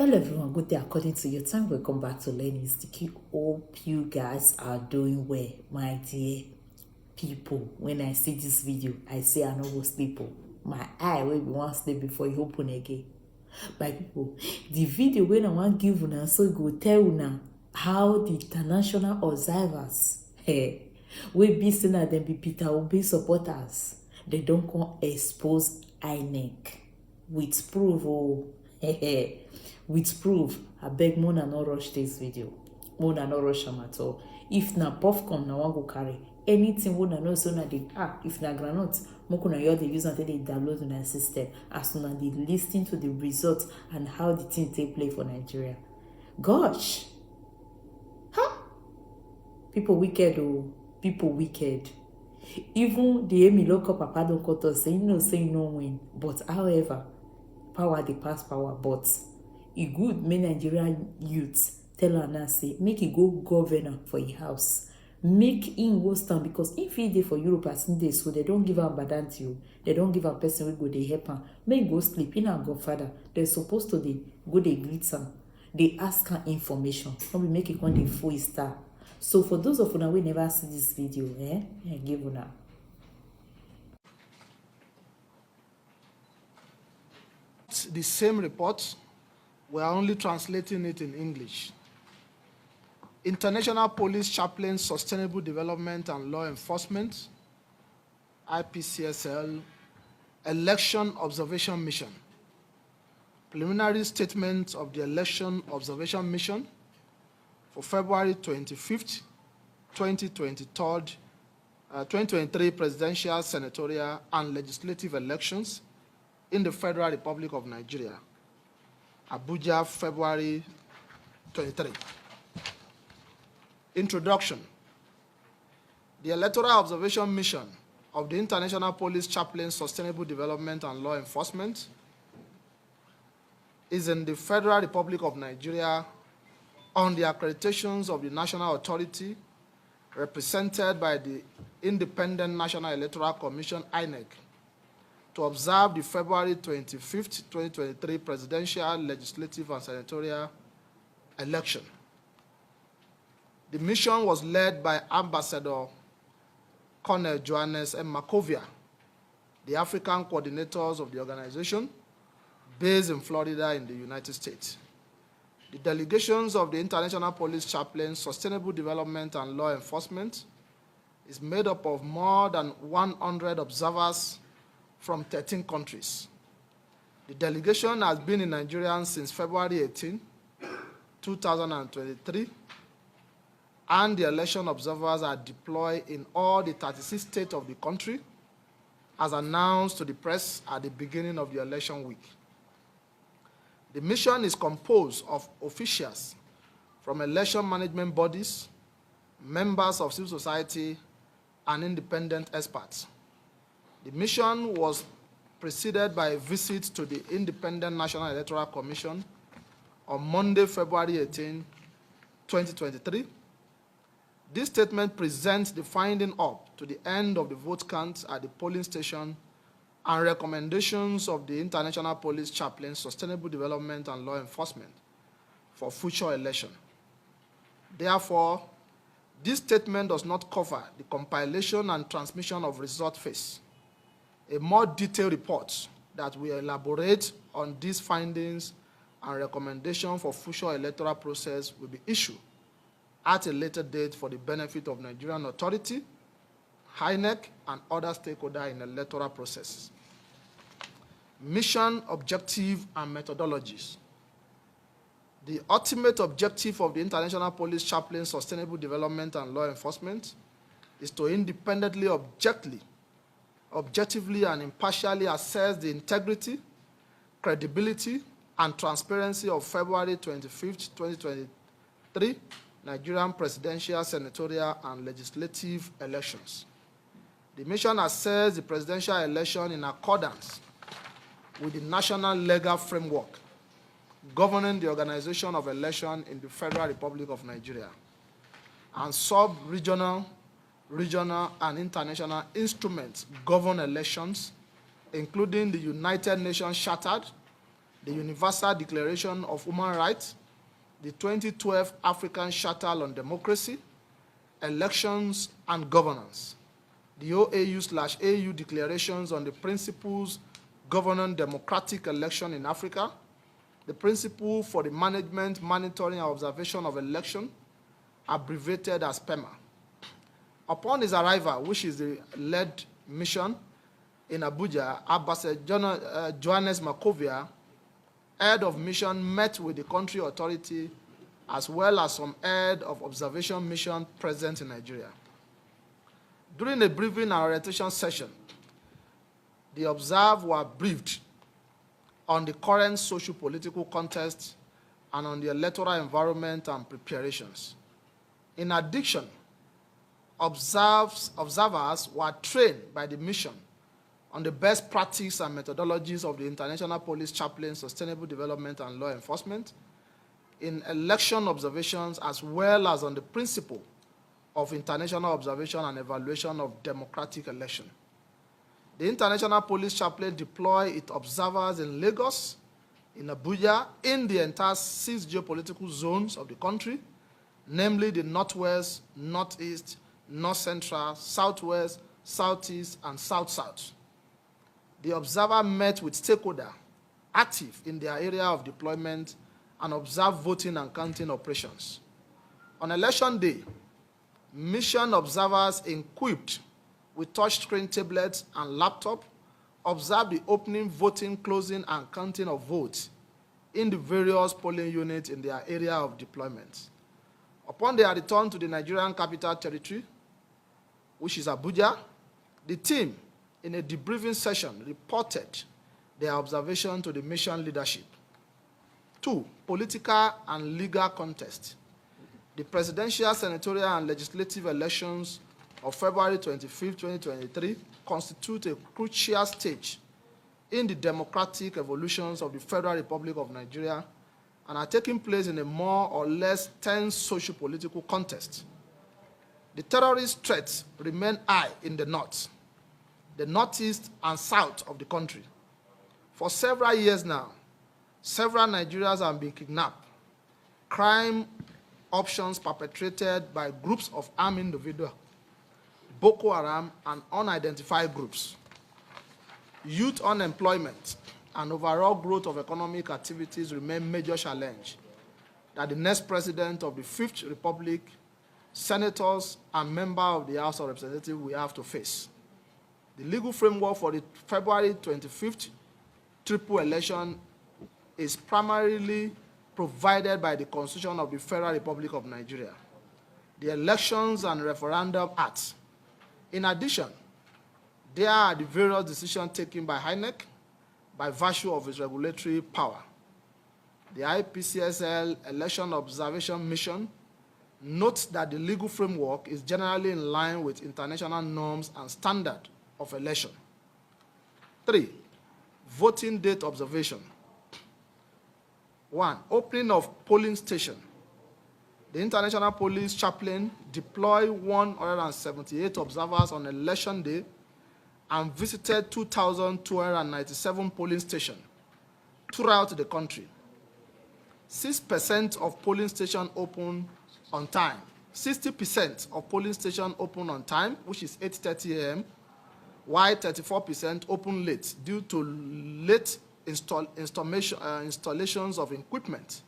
Hello everyone, good day according to your time. Welcome back to Learning Sticky. Hope you guys are doing well, my dear people. When I see this video, I say I know those people. My eye will be one step before you open again. My people, the video when I want give una so go tell una how the international observers wey be say na dem be Peter Obi supporters. They don't come expose INEC with proof with proof. Abeg mona no rush this video, mona no rush am at all. If na popcorn na wan go carry anything wey una know say una dey if na groundnut make una hear dey use am take dey download una system as una dey lis ten to the result and how the thing take play for Nigeria. Gosh, people wicked oh, people wicked. Even the Emi local papa don cut us say say no win, but however power dey pass power. But e good make Nigerian youths tell am say make e go governor for e house, make him go stand, because if he dey for Europe as him dey so, they don give am badanti o, they don give am person wey go dey help am make go sleep. In and godfather they suppose to dey go dey greet am, dey ask am information, no be make e come dey full star. So for those of una wey never see this video, I give una. The same report, we are only translating it in English. International Police Chaplain Sustainable Development and Law Enforcement, IPCSL, Election Observation Mission. Preliminary statement of the Election Observation Mission for February 25th, 2023 presidential, senatorial, and legislative elections in the Federal Republic of Nigeria. Abuja, February 23. Introduction. The Electoral Observation Mission of the International Police Chaplain Sustainable Development and Law Enforcement is in the Federal Republic of Nigeria on the accreditations of the National Authority represented by the Independent National Electoral Commission, INEC, to observe the February 25th, 2023 presidential, legislative, and senatorial election. The mission was led by Ambassador Colonel Johannes M. Makovia, the African coordinators of the organization, based in Florida in the United States. The delegations of the International Police Chaplain Sustainable Development and Law Enforcement is made up of more than 100 observers from 13 countries. The delegation has been in Nigeria since February 18, 2023, and the election observers are deployed in all the 36 states of the country, as announced to the press at the beginning of the election week. The mission is composed of officials from election management bodies, members of civil society, and independent experts. The mission was preceded by a visit to the Independent National Electoral Commission on Monday, February 18, 2023. This statement presents the finding up to the end of the vote count at the polling station and recommendations of the International Police Chaplain Sustainable Development and Law Enforcement for future election. Therefore, this statement does not cover the compilation and transmission of result phase. A more detailed report that will elaborate on these findings and recommendations for future electoral process will be issued at a later date for the benefit of Nigerian Authority, INEC, and other stakeholders in electoral processes. Mission, objective, and methodologies. The ultimate objective of the International Police Chaplain Sustainable Development and Law Enforcement is to independently, objectively, and impartially assess the integrity, credibility, and transparency of February 25th, 2023 Nigerian presidential, senatorial, and legislative elections. The mission assessed the presidential election in accordance with the national legal framework governing the organization of election in the Federal Republic of Nigeria, and sub-regional, regional, and international instruments govern elections, including the United Nations Charter, the Universal Declaration of Human Rights, the 2012 African Charter on Democracy, Elections and Governance, the OAU/AU Declarations on the Principles Governing Democratic Election in Africa, the Principle for the Management, Monitoring, and Observation of Election, abbreviated as PEMA. Upon his arrival, which is the led mission in Abuja, Ambassador Johannes Makovia, head of mission, met with the country authority as well as some head of observation mission present in Nigeria. During a briefing and orientation session, the observed were briefed on the current socio-political context and on the electoral environment and preparations. In addition, observers were trained by the mission on the best practices and methodologies of the International Police Chaplain, Sustainable Development and Law Enforcement, in election observations, as well as on the principle of international observation and evaluation of democratic election. The International Police Chaplain deployed its observers in Lagos, in Abuja, in the entire 6 geopolitical zones of the country, namely the Northwest, Northeast, North Central, Southwest, Southeast, and South-South. The observer met with stakeholders active in their area of deployment and observed voting and counting operations. On election day, mission observers equipped with touchscreen tablets and laptop observed the opening, voting, closing, and counting of votes in the various polling units in their area of deployment. Upon their return to the Nigerian Capital Territory, which is Abuja, the team, in a debriefing session, reported their observation to the mission leadership. 2, political and legal contest. The presidential, senatorial, and legislative elections of February 25, 2023 constitute a crucial stage in the democratic evolutions of the Federal Republic of Nigeria and are taking place in a more or less tense socio-political context. The terrorist threats remain high in the north, the northeast, and south of the country. For several years now, several Nigerians have been kidnapped. Crime options perpetrated by groups of armed individuals, Boko Haram, and unidentified groups. Youth unemployment and overall growth of economic activities remain major challenge that the next president of the Fifth Republic, senators, and members of the House of Representatives will have to face. The legal framework for the February 25th triple election is primarily provided by the Constitution of the Federal Republic of Nigeria, the Elections and Referendum Act. In addition, there are the various decisions taken by INEC by virtue of its regulatory power. The IPCSL Election Observation Mission notes that the legal framework is generally in line with international norms and standards of election. 3, voting date observation. 1, opening of polling station. The International Police Chaplain deployed 178 observers on election day and visited 2,297 polling stations throughout the country. 6% of polling stations open on time. 60% of polling stations open on time, which is 8:30 a.m., while 34% open late due to late installations of equipment.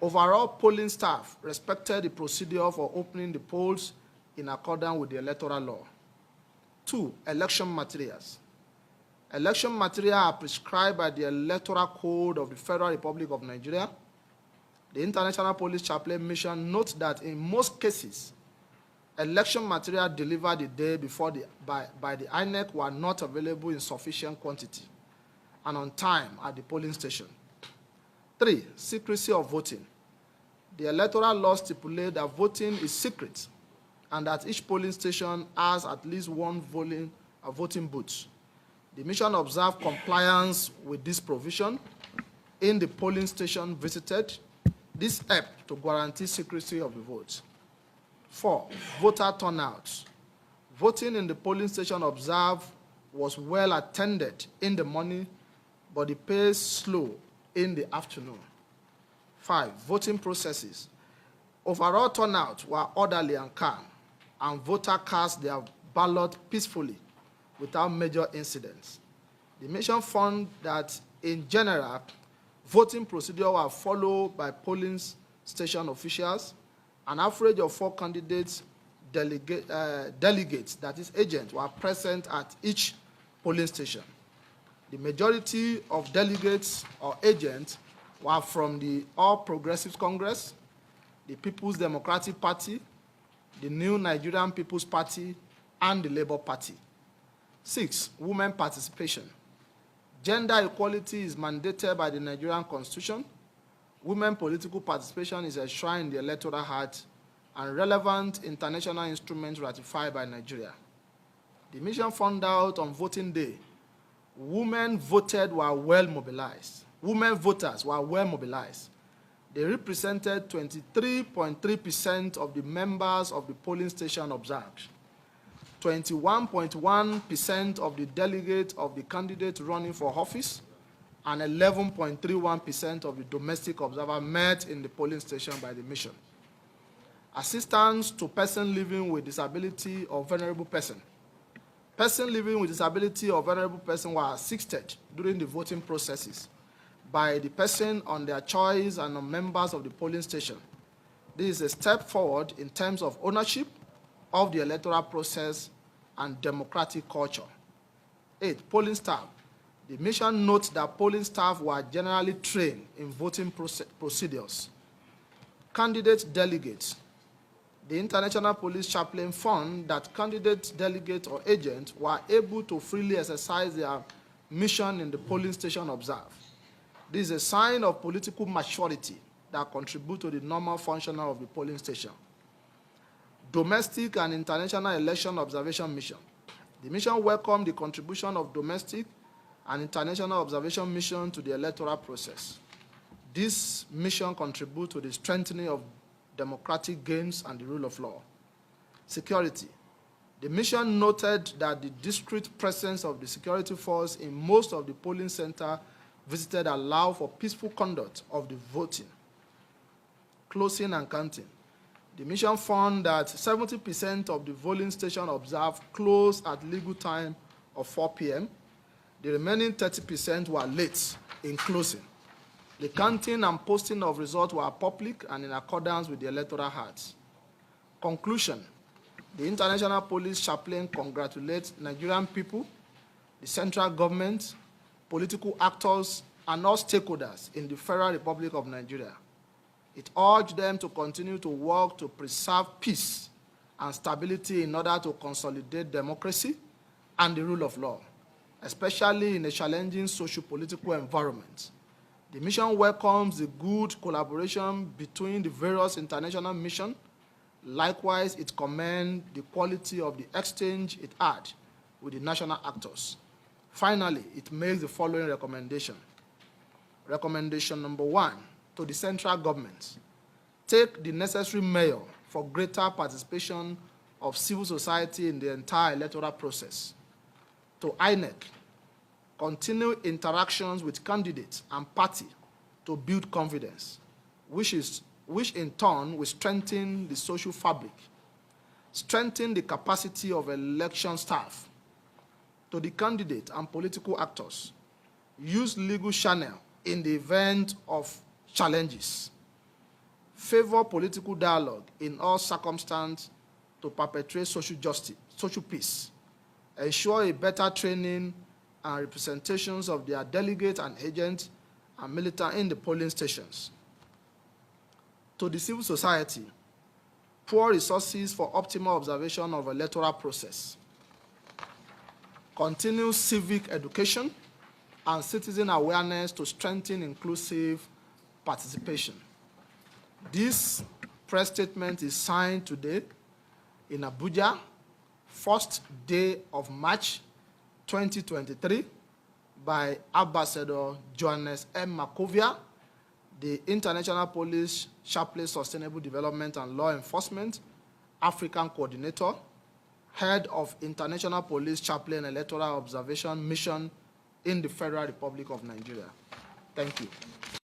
Overall, polling staff respected the procedure for opening the polls in accordance with the electoral law. 2, election materials. Election materials are prescribed by the Electoral Code of the Federal Republic of Nigeria. The International Police Chaplain Mission notes that in most cases, election material delivered the day before by the INEC were not available in sufficient quantity and on time at the polling station. 3, secrecy of voting. The electoral law stipulates that voting is secret and that each polling station has at least one voting booth. The mission observed compliance with this provision in the polling station visited. This helped to guarantee secrecy of the vote. 4, voter turnout. Voting in the polling station observed was well attended in the morning but the pace slow in the afternoon. 5. Voting processes. Overall turnout were orderly and calm, and voters cast their ballot peacefully without major incidents. The mission found that, in general, voting procedures were followed by polling station officials. An average of 4 candidates, delegates, that is agents, were present at each polling station. The majority of delegates or agents were from the All Progressives Congress, the People's Democratic Party, the New Nigerian People's Party, and the Labour Party. 6. Women participation. Gender equality is mandated by the Nigerian Constitution. Women political participation is enshrined in the Electoral Act and relevant international instruments ratified by Nigeria. The mission found out on voting day, women voters were well mobilized. They represented 23.3% of the members of the polling station observed, 21.1% of the delegates of the candidate running for office, and 11.31% of the domestic observers met in the polling station by the mission. Assistance to persons living with disability or vulnerable person. Persons living with disability or vulnerable person were assisted during the voting processes by the person on their choice and on members of the polling station. This is a step forward in terms of ownership of the electoral process and democratic culture. 8. Polling staff. The mission notes that polling staff were generally trained in voting procedures. Candidate delegates. The International Police Chaplain found that candidates, delegates, or agents were able to freely exercise their mission in the polling station observed. This is a sign of political maturity that contributes to the normal function of the polling station. Domestic and international election observation mission. The mission welcomed the contribution of domestic and international observation mission to the electoral process. This mission contributes to the strengthening of democratic gains and the rule of law. Security. The mission noted that the discreet presence of the security force in most of the polling centers visited allowed for peaceful conduct of the voting. Closing and counting. The mission found that 70% of the polling stations observed closed at legal time of 4 p.m. The remaining 30% were late in closing. The counting and posting of results were public and in accordance with the Electoral Act. Conclusion. The International Police Chaplain congratulates Nigerian people, the central government, political actors, and all stakeholders in the Federal Republic of Nigeria. It urged them to continue to work to preserve peace and stability in order to consolidate democracy and the rule of law, especially in a challenging socio-political environment. The mission welcomes the good collaboration between the various international missions. Likewise, it commends the quality of the exchange it had with the national actors. Finally, it makes the following recommendation. Recommendation number 1, to the central government. Take the necessary measure for greater participation of civil society in the entire electoral process. To INEC, continue interactions with candidates and party to build confidence, which in turn will strengthen the social fabric, strengthen the capacity of election staff. To the candidate and political actors, use legal channel in the event of challenges. Favor political dialogue in all circumstances to perpetuate social justice, social peace. Ensure a better training and representations of their delegates and agents and militants in the polling stations. To the civil society, pour resources for optimal observation of electoral process. Continue civic education and citizen awareness to strengthen inclusive participation. This press statement is signed today in Abuja, 1st day of March 2023, by Ambassador Johannes M. Makovia, the International Police Chaplain Sustainable Development and Law Enforcement African Coordinator, Head of International Police Chaplain Electoral Observation Mission in the Federal Republic of Nigeria. Thank you.